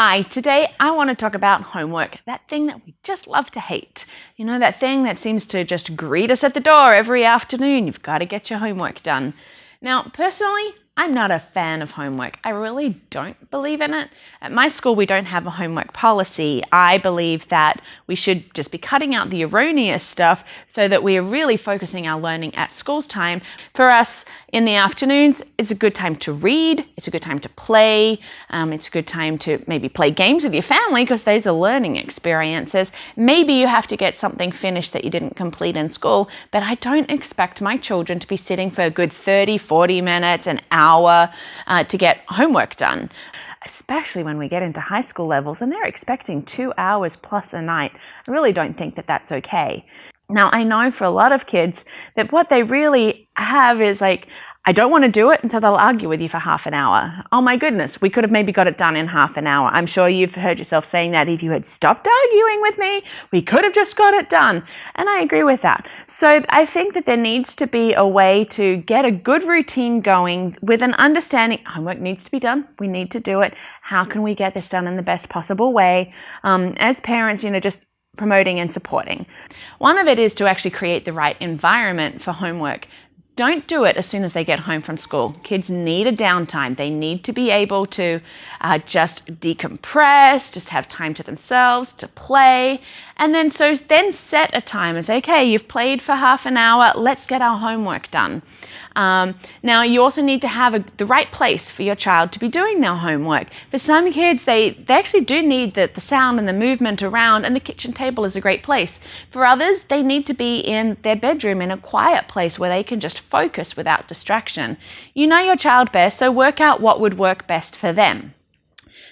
Hi, today I want to talk about homework, that thing that we just love to hate. You know, that thing that seems to just greet us at the door every afternoon. You've got to get your homework done. Now, personally, I'm not a fan of homework. I really don't believe in it. At my school, we don't have a homework policy. I believe that we should just be cutting out the erroneous stuff so that we are really focusing our learning at school's time. For us, in the afternoons, it's a good time to read. It's a good time to play. It's a good time to maybe play games with your family because those are learning experiences. Maybe you have to get something finished that you didn't complete in school, but I don't expect my children to be sitting for a good 30, 40 minutes, an hour to get homework done, especially when we get into high school levels and they're expecting 2 hours plus a night. I really don't think that that's okay. Now, I know for a lot of kids that what they really have is like, I don't want to do it, and so they'll argue with you for half an hour. Oh my goodness, we could have maybe got it done in half an hour. I'm sure you've heard yourself saying that. If you had stopped arguing with me, we could have just got it done. And I agree with that. So I think that there needs to be a way to get a good routine going with an understanding homework needs to be done. We need to do it. How can we get this done in the best possible way? As parents, just promoting and supporting. One of it is to actually create the right environment for homework. Don't do it as soon as they get home from school. Kids need a downtime. They need to be able to just decompress, just have time to themselves, to play. And then set a time and say, okay, you've played for half an hour, let's get our homework done. Now, you also need to have the right place for your child to be doing their homework. For some kids, they actually do need the sound and the movement around, and the kitchen table is a great place. For others, they need to be in their bedroom in a quiet place where they can just focus without distraction. You know your child best, so work out what would work best for them.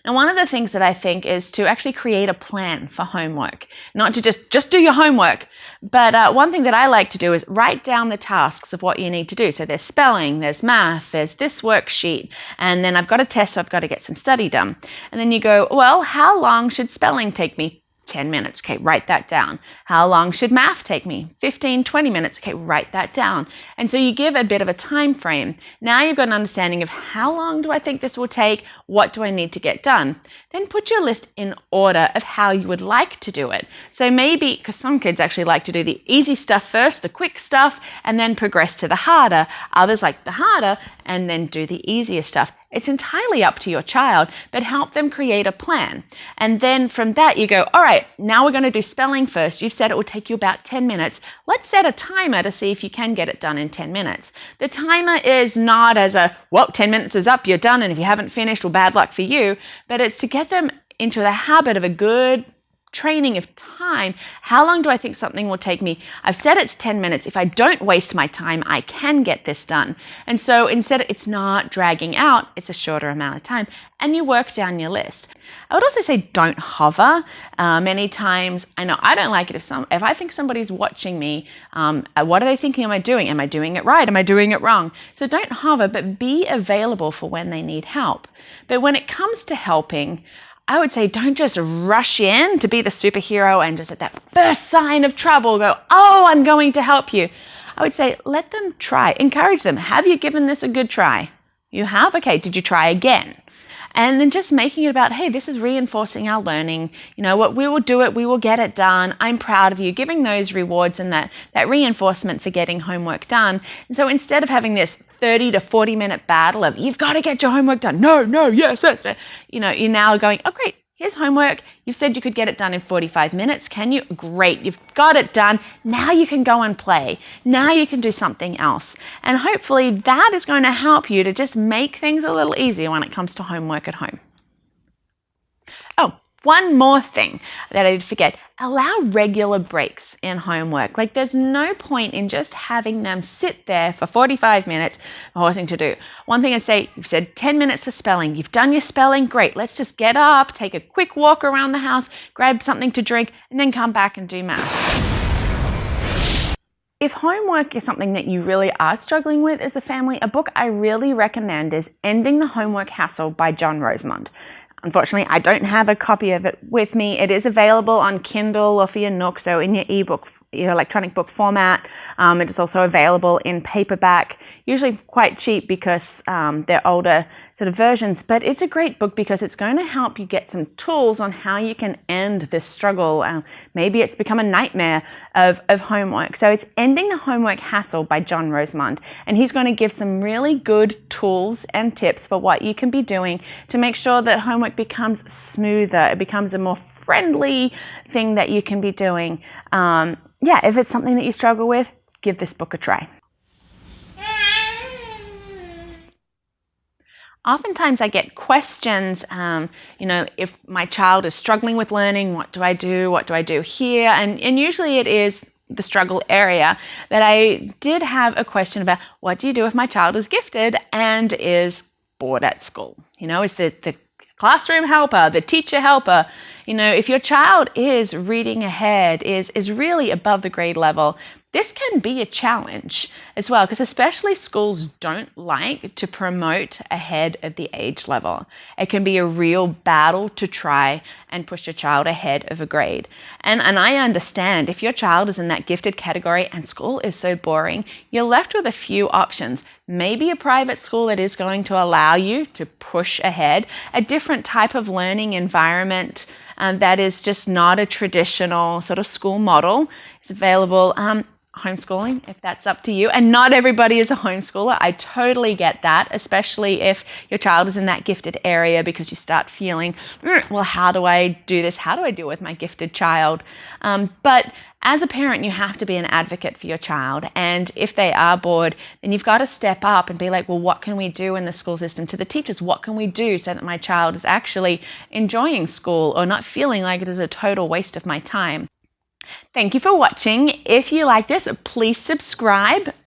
Now, one of the things that I think is to actually create a plan for homework, not to just do your homework. But one thing that I like to do is write down the tasks of what you need to do. So there's spelling, there's math, there's this worksheet, and then I've got a test, so I've got to get some study done. And then you go, well, how long should spelling take me? 10 minutes. Okay, write that down. How long should math take me? 15, 20 minutes. Okay, write that down. And so you give a bit of a time frame. Now you've got an understanding of how long do I think this will take? What do I need to get done? Then put your list in order of how you would like to do it. So maybe, because some kids actually like to do the easy stuff first, the quick stuff, and then progress to the harder. Others like the harder and then do the easier stuff. It's entirely up to your child, but help them create a plan. And then from that you go, all right, now we're going to do spelling first. You've said it will take you about 10 minutes. Let's set a timer to see if you can get it done in 10 minutes. The timer is not as 10 minutes is up, you're done, and if you haven't finished, well, bad luck for you. But it's to get them into the habit of a good training of time. How long do I think something will take me? I've said it's 10 minutes. If I don't waste my time, I can get this done. And so instead, it's not dragging out, it's a shorter amount of time, and you work down your list. I would also say don't hover. Many times, I know I don't like it if I think somebody's watching me, what are they thinking? Am I doing? Am I doing it right? Am I doing it wrong? So don't hover, but be available for when they need help. But when it comes to helping, I would say don't just rush in to be the superhero and just at that first sign of trouble go, oh, I'm going to help you. I would say let them try. Encourage them. Have you given this a good try? You have? Okay, did you try again? And then just making it about, hey, this is reinforcing our learning. You know what, we will do it. We will get it done. I'm proud of you. Giving those rewards and that reinforcement for getting homework done. And so instead of having this 30 to 40 minute battle of you've got to get your homework done. No, yes. You're now going, oh, great. Here's homework. You said you could get it done in 45 minutes. Can you? Great. You've got it done. Now you can go and play. Now you can do something else. And hopefully that is going to help you to just make things a little easier when it comes to homework at home. Oh, one more thing that I did forget. Allow regular breaks in homework. Like there's no point in just having them sit there for 45 minutes, nothing to do. One thing I say, you've said 10 minutes for spelling. You've done your spelling. Great. Let's just get up, take a quick walk around the house, grab something to drink, and then come back and do math. If homework is something that you really are struggling with as a family, a book I really recommend is Ending the Homework Hassle by John Rosemond. Unfortunately, I don't have a copy of it with me. It is available on Kindle or for your Nook, so in your ebook, your electronic book format. It is also available in paperback, usually quite cheap because they're older sort of versions, but it's a great book because it's going to help you get some tools on how you can end this struggle. Maybe it's become a nightmare of homework. So it's Ending the Homework Hassle by John Rosemond, and he's going to give some really good tools and tips for what you can be doing to make sure that homework becomes smoother. It becomes a more friendly thing that you can be doing. If it's something that you struggle with, give this book a try. Oftentimes I get questions, if my child is struggling with learning, what do I do? What do I do here? And usually it is the struggle area. That I did have a question about, what do you do if my child is gifted and is bored at school? Is the classroom helper, the teacher helper? If your child is reading ahead, is really above the grade level, this can be a challenge as well, because especially schools don't like to promote ahead of the age level. It can be a real battle to try and push your child ahead of a grade. And I understand if your child is in that gifted category and school is so boring, you're left with a few options. Maybe a private school that is going to allow you to push ahead, a different type of learning environment that is just not a traditional sort of school model. It's available. Homeschooling, if that's up to you. And not everybody is a homeschooler. I totally get that, especially if your child is in that gifted area, because you start feeling, well, how do I do this? How do I deal with my gifted child? But as a parent, you have to be an advocate for your child. And if they are bored, then you've got to step up and be like, well, what can we do in the school system? To the teachers, what can we do so that my child is actually enjoying school or not feeling like it is a total waste of my time? Thank you for watching. If you like this, please subscribe.